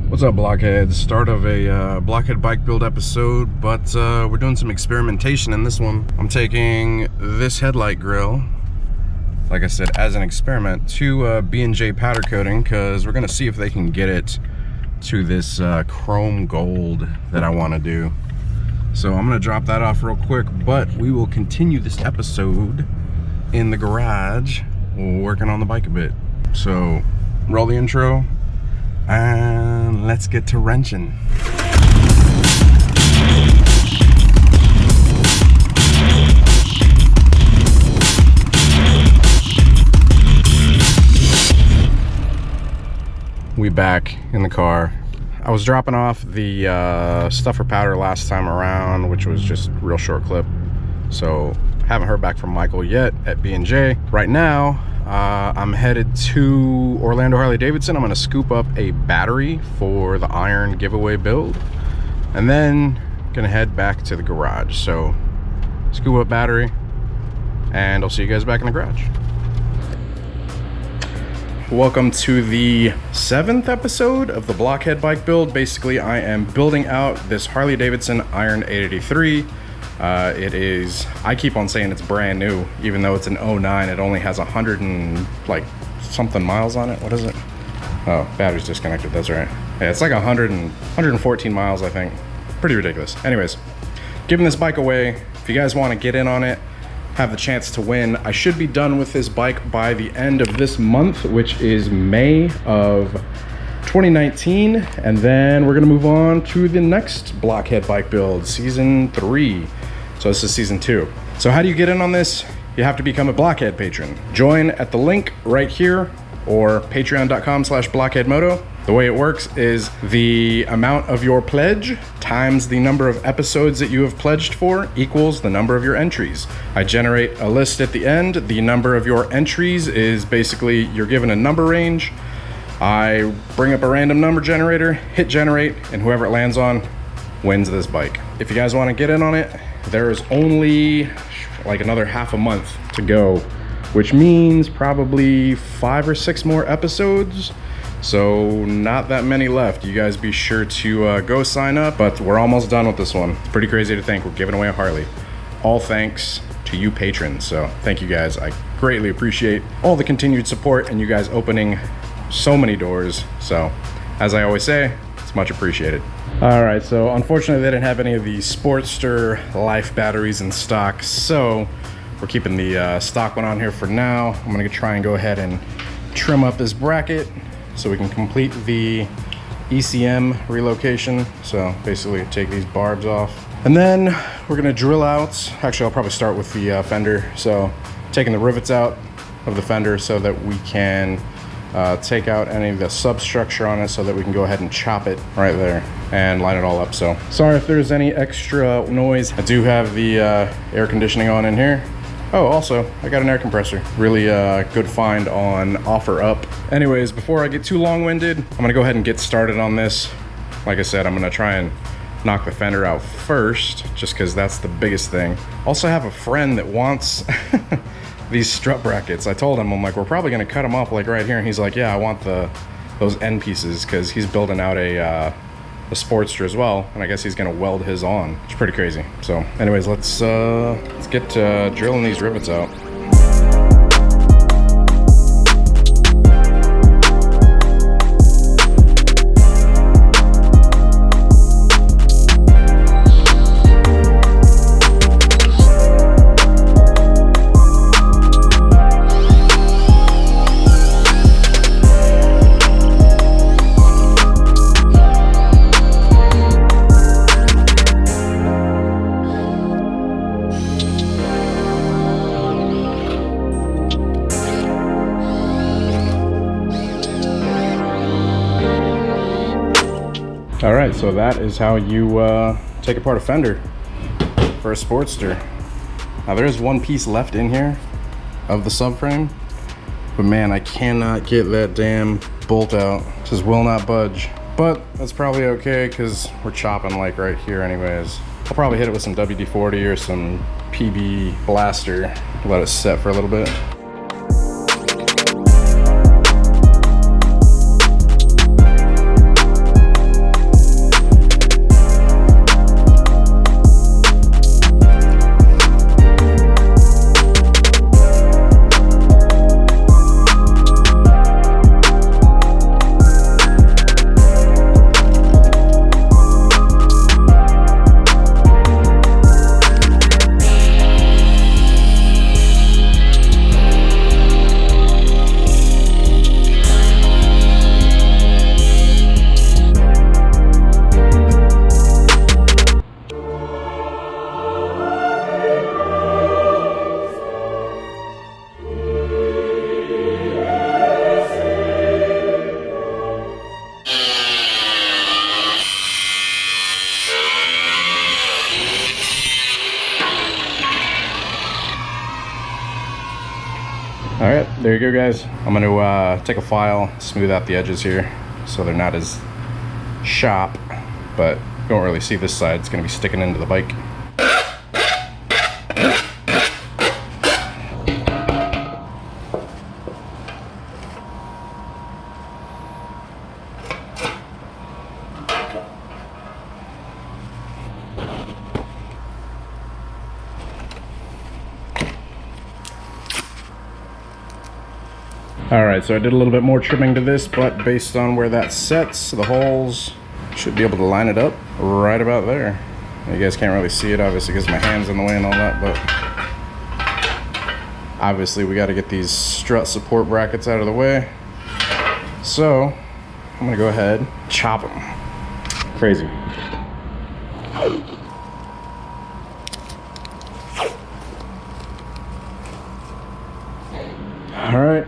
What's up, Blockheads? Start of a Blockhead bike build episode, but we're doing some experimentation in this one. I'm taking this headlight grill, like I said, as an experiment to B&J powder coating, because we're gonna see if they can get it to this chrome gold that I want to do. So I'm gonna drop that off real quick, but we will continue this episode in the garage working on the bike a bit. So roll the intro and let's get to wrenching. We back in the car. I was dropping off the stuffer powder last time around, which was just real short clip. So haven't heard back from Michael yet at B&J. Right now, I'm headed to Orlando Harley-Davidson. I'm gonna scoop up a battery for the Iron giveaway build, and then gonna head back to the garage. So scoop up battery, and I'll see you guys back in the garage. Welcome to the 7th episode of the Blockhead bike build. Basically, I am building out this Harley-Davidson Iron 883. It is, I keep on saying it's brand new, even though it's an 09. It only has 100 and like something miles on it. What is it? Oh, battery's disconnected, that's right. Yeah, it's like 114 miles, I think. Pretty ridiculous. Anyways, giving this bike away. If you guys want to get in on it, have the chance to win. I should be done with this bike by the end of this month, which is May of 2019, and then we're gonna move on to the next Blockhead bike build, season 3. So this is season 2. So how do you get in on this? You have to become a Blockhead patron. Join at the link right here or patreon.com/blockheadmoto. The way it works is the amount of your pledge times the number of episodes that you have pledged for equals the number of your entries. I generate a list at the end. The number of your entries is basically, you're given a number range. I bring up a random number generator, hit generate, and whoever it lands on wins this bike. If you guys want to get in on it, there is only like another half a month to go, which means probably 5 or 6 more episodes. So not that many left. You guys be sure to go sign up, but we're almost done with this one. It's pretty crazy to think we're giving away a Harley. All thanks to you patrons. So thank you guys. I greatly appreciate all the continued support and you guys opening so many doors. So as I always say, it's much appreciated. All right, so unfortunately they didn't have any of the Sportster Life batteries in stock, so we're keeping the stock one on here for now. I'm gonna try and go ahead and trim up this bracket so we can complete the ECM relocation. So basically take these barbs off, and then we're gonna drill out, actually I'll probably start with the fender. So taking the rivets out of the fender so that we can take out any of the substructure on it, so that we can go ahead and chop it right there and line it all up. So sorry if there's any extra noise. I do have the air conditioning on in here. Oh, also I got an air compressor. Really good find on OfferUp. Anyways, before I get too long-winded, I'm gonna go ahead and get started on this. Like I said, I'm gonna try and knock the fender out first, just because that's the biggest thing. Also have a friend that wants these strut brackets. I told him, I'm like, we're probably gonna cut them off like right here, and he's like, yeah, I want those end pieces, because he's building out a Sportster as well, and I guess he's gonna weld his on. It's pretty crazy. So anyways, let's get to drilling these rivets out. All right, so that is how you take apart a fender for a Sportster. Now there is one piece left in here of the subframe, but man, I cannot get that damn bolt out. It just will not budge. But that's probably okay, because we're chopping like right here anyways. I'll probably hit it with some WD-40 or some PB Blaster, let it set for a little bit. there you go, guys. I'm gonna take a file, smooth out the edges here so they're not as sharp, but you don't really see this side. It's gonna be sticking into the bike. All right, so I did a little bit more trimming to this, but based on where that sets, the holes, should be able to line it up right about there. You guys can't really see it, obviously, because my hand's in the way and all that, but obviously we got to get these strut support brackets out of the way. So I'm gonna go ahead, chop them. Crazy. All right.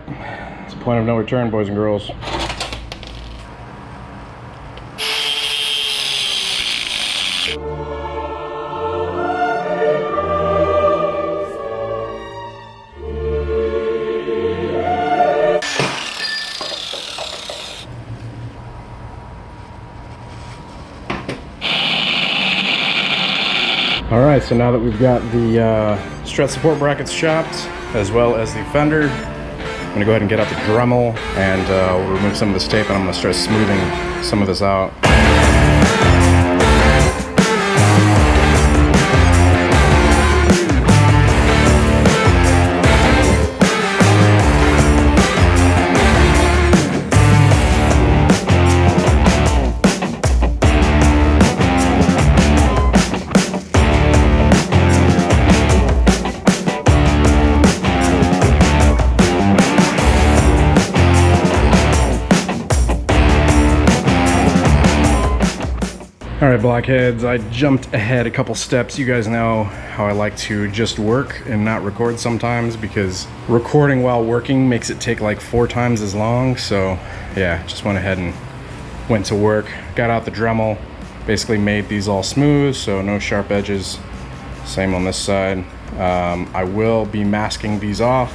Point of no return, boys and girls. All right, so now that we've got the strut support brackets chopped, as well as the fender, I'm gonna go ahead and get out the Dremel and we'll remove some of this tape, and I'm gonna start smoothing some of this out. All right, blockheads, I jumped ahead a couple steps. You guys know how I like to just work and not record sometimes, because recording while working makes it take like 4 times as long. So yeah, just went ahead and went to work, got out the Dremel, basically made these all smooth, so no sharp edges. Same on this side. I will be masking these off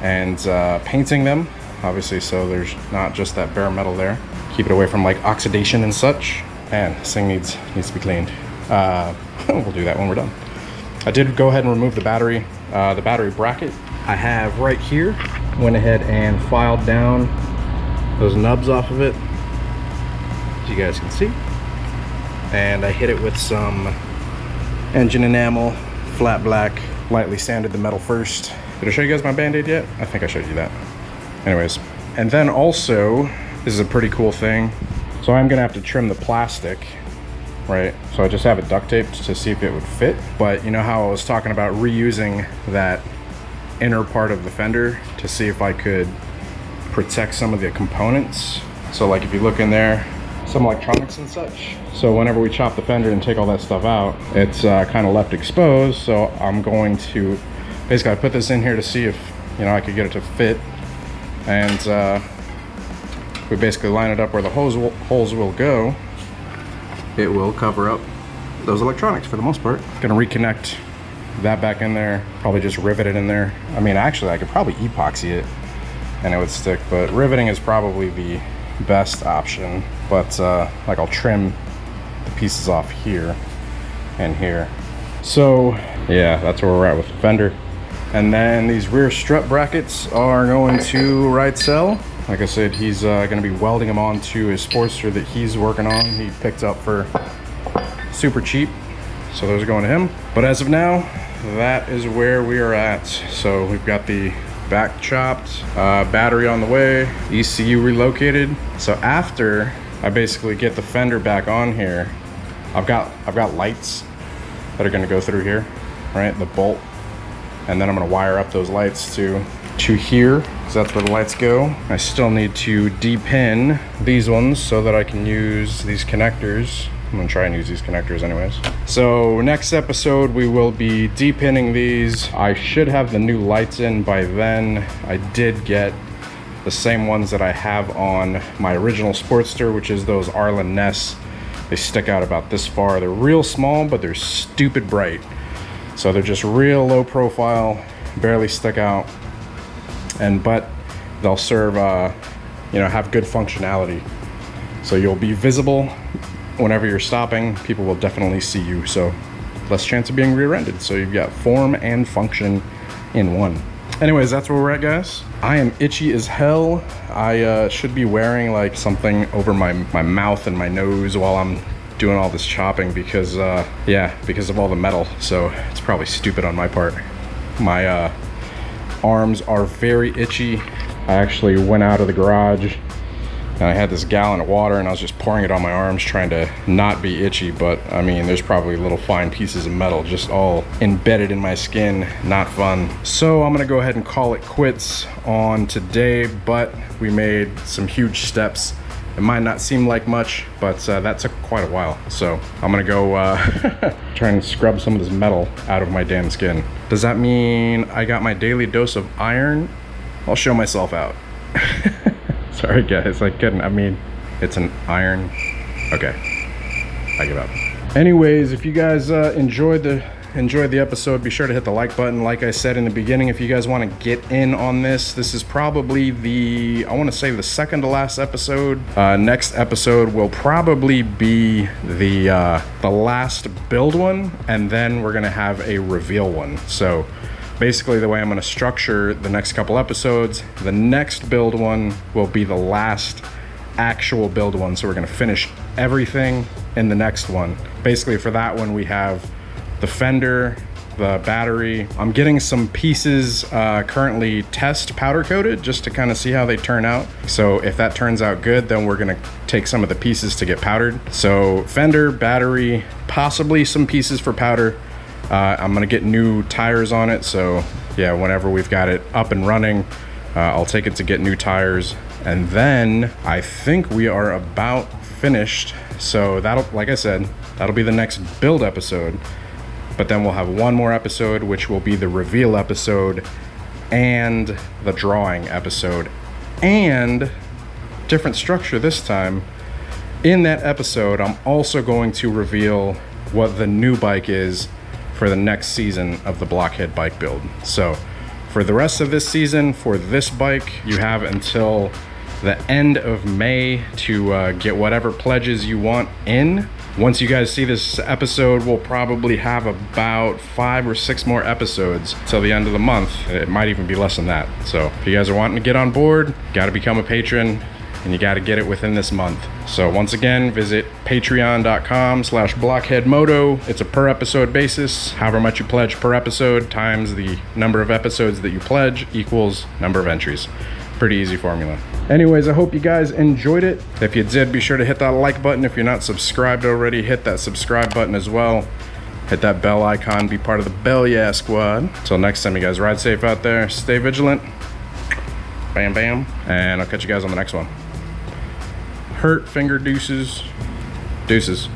and painting them, obviously, so there's not just that bare metal there. Keep it away from like oxidation and such. Man, this thing needs to be cleaned. We'll do that when we're done. I did go ahead and remove the battery bracket I have right here. Went ahead and filed down those nubs off of it, as you guys can see. And I hit it with some engine enamel, flat black, lightly sanded the metal first. Did I show you guys my Band-Aid yet? I think I showed you that. Anyways, and then also, this is a pretty cool thing. So I'm gonna have to trim the plastic, right? So I just have it duct taped to see if it would fit. But you know how I was talking about reusing that inner part of the fender to see if I could protect some of the components? So like if you look in there, some electronics and such. So whenever we chop the fender and take all that stuff out, it's kind of left exposed. So I'm going to, basically I put this in here to see if, you know, I could get it to fit. And we basically line it up where the holes will go. It will cover up those electronics for the most part. Gonna reconnect that back in there, probably just rivet it in there. I mean, actually I could probably epoxy it and it would stick, but riveting is probably the best option. But like I'll trim the pieces off here and here. So yeah, that's where we're at with the fender. And then these rear strut brackets are going to Ride Cell. Like I said, he's gonna be welding them onto his Sportster that he's working on. He picked up for super cheap. So those are going to him. But as of now, that is where we are at. So we've got the back chopped, battery on the way, ECU relocated. So after I basically get the fender back on here, I've got lights that are gonna go through here, right? The bolt. And then I'm gonna wire up those lights to here, because that's where the lights go. I still need to de-pin these ones so that I can use these connectors. I'm gonna try and use these connectors anyways. So next episode, we will be de-pinning these. I should have the new lights in by then. I did get the same ones that I have on my original Sportster, which is those Arlen Ness. They stick out about this far. They're real small, but they're stupid bright. So they're just real low profile, barely stick out. but they'll serve, you know, have good functionality. So you'll be visible whenever you're stopping. People will definitely see you, so less chance of being rear-ended. So you've got form and function in one. Anyways, that's where we're at, guys. I am itchy as hell. I should be wearing like something over my mouth and my nose while I'm doing all this chopping because yeah, because of all the metal. So it's probably stupid on my part. My arms are very itchy. I actually went out of the garage and I had this gallon of water and I was just pouring it on my arms trying to not be itchy, but I mean, there's probably little fine pieces of metal just all embedded in my skin. Not fun. So I'm gonna go ahead and call it quits on today, but we made some huge steps. It might not seem like much, but that took quite a while. So I'm gonna go try and scrub some of this metal out of my damn skin. Does that mean I got my daily dose of iron? I'll show myself out. Sorry guys, I couldn't. I mean, it's an iron. Okay, I give up. Anyways, if you guys enjoyed the episode, be sure to hit the like button. Like I said in the beginning, if you guys want to get in on this is probably the, I want to say the second to last episode. Next episode will probably be the last build one, and then we're gonna have a reveal one. So basically the way I'm going to structure the next couple episodes, the next build one will be the last actual build one. So we're going to finish everything in the next one. Basically for that one, we have the fender, the battery. I'm getting some pieces currently test powder coated just to kind of see how they turn out. So if that turns out good, then we're going to take some of the pieces to get powdered. So fender, battery, possibly some pieces for powder. I'm gonna get new tires on it, so yeah, whenever we've got it up and running, I'll take it to get new tires, and then I think we are about finished. So that'll, like I said, that'll be the next build episode, but then we'll have one more episode, which will be the reveal episode and the drawing episode, and different structure this time. In that episode, I'm also going to reveal what the new bike is for the next season of the Blockhead bike build. So for the rest of this season, for this bike, you have until the end of May to get whatever pledges you want in. Once you guys see this episode, we'll probably have about 5 or 6 more episodes till the end of the month. It might even be less than that. So if you guys are wanting to get on board, got to become a patron, and you got to get it within this month. So once again, visit patreon.com/blockheadmoto. It's a per episode basis. However much you pledge per episode times the number of episodes that you pledge equals number of entries. Pretty easy formula. Anyways, I hope you guys enjoyed it. If you did, be sure to hit that like button. If you're not subscribed already, hit that subscribe button as well. Hit that bell icon, be part of the Bell Yeah Squad. Till next time, you guys ride safe out there, stay vigilant. Bam, bam. And I'll catch you guys on the next one. Hurt finger deuces. Deuces.